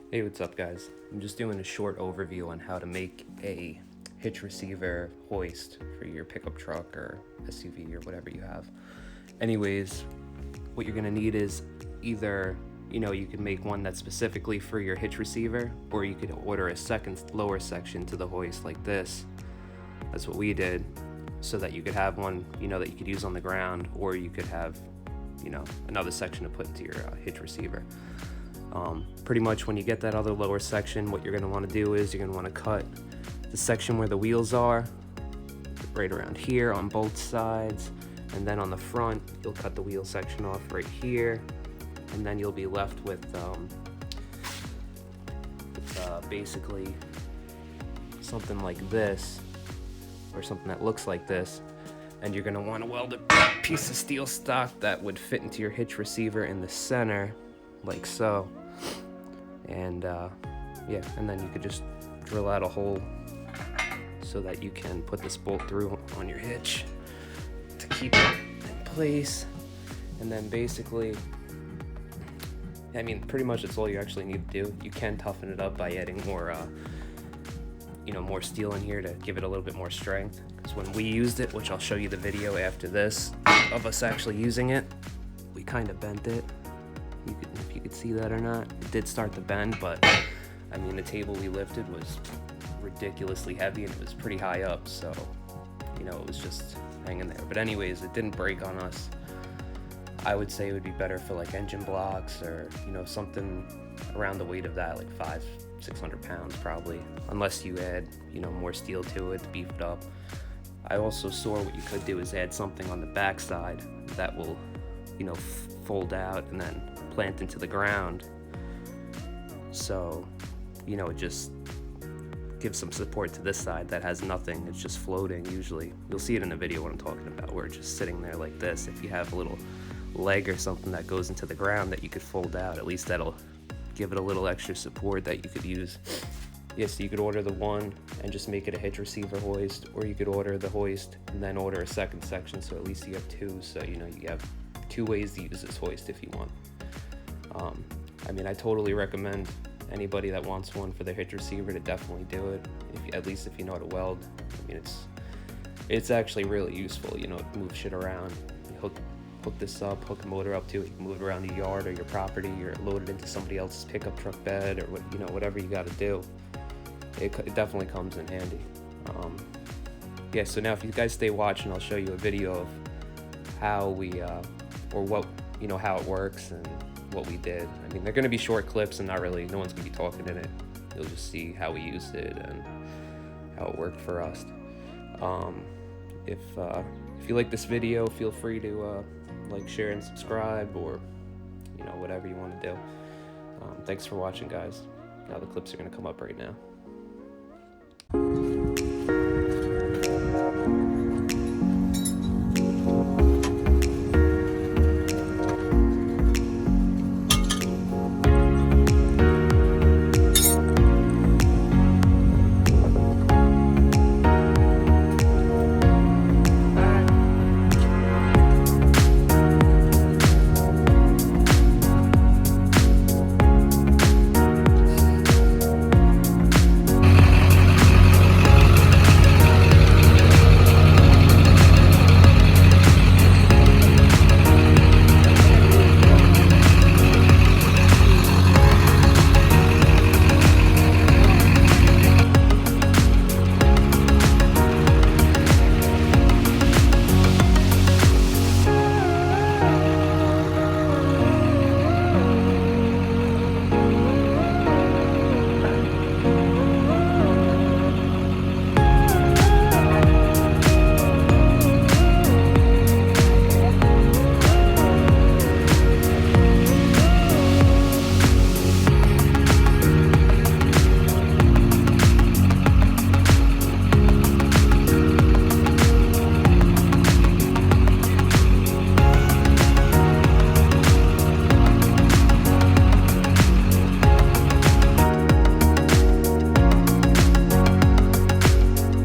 Hey, what's up guys? I'm just doing a short overview on how to make a hitch receiver hoist for your pickup truck or SUV or whatever you have. Anyways, what you're gonna need is either, you can make one that's specifically for your hitch receiver, or you could order a second lower section to the hoist like this. That's what we did, so that you could have one, that you could use on the ground, or you could have, another section to put into your hitch receiver. Pretty much when you get that other lower section, what you're going to want to do is you're going to want to cut the section where the wheels are right around here on both sides, and then on the front you'll cut the wheel section off right here, and then you'll be left with basically something like this, or something that looks like this, and you're going to want to weld a piece of steel stock that would fit into your hitch receiver in the center like so. And yeah, and then you could just drill out a hole so that you can put this bolt through on your hitch to keep it in place. And then basically, pretty much that's all you actually need to do. You can toughen it up by adding more more steel in here to give it a little bit more strength, because when we used it, which I'll show you the video after this of us actually using it, we kind of bent it. If you could see that or not, it did start to bend, but the table we lifted was ridiculously heavy and it was pretty high up, so it was just hanging there. But anyways, it didn't break on us. I would say it would be better for like engine blocks, or something around the weight of that, like 500-600 pounds probably, unless you add more steel to it to beef it up. I also saw what you could do is add something on the back side that will fold out and then plant into the ground, so it just gives some support to this side that has nothing. It's just floating. Usually you'll see it in the video what I'm talking about, where it's just sitting there like this. If you have a little leg or something that goes into the ground that you could fold out, at least that'll give it a little extra support that you could use. Yes, you could order the one and just make it a hitch receiver hoist, or you could order the hoist and then order a second section, so at least you have two, so you have two ways to use this hoist if you want. I totally recommend anybody that wants one for their hitch receiver to definitely do it, at least if you know how to weld. It's actually really useful. It moves shit around. You hook this up, hook a motor up to it. You can move it around your yard or your property, or load it into somebody else's pickup truck bed, or whatever you got to do. It definitely comes in handy. Yeah, so now if you guys stay watching, I'll show you a video of how we or what how it works and what we did. They're going to be short clips and no one's going to be talking in it. You'll just see how we used it and how it worked for us. If you like this video, feel free to like, share, and subscribe, or whatever you want to do. Thanks for watching, guys. Now the clips are going to come up right now.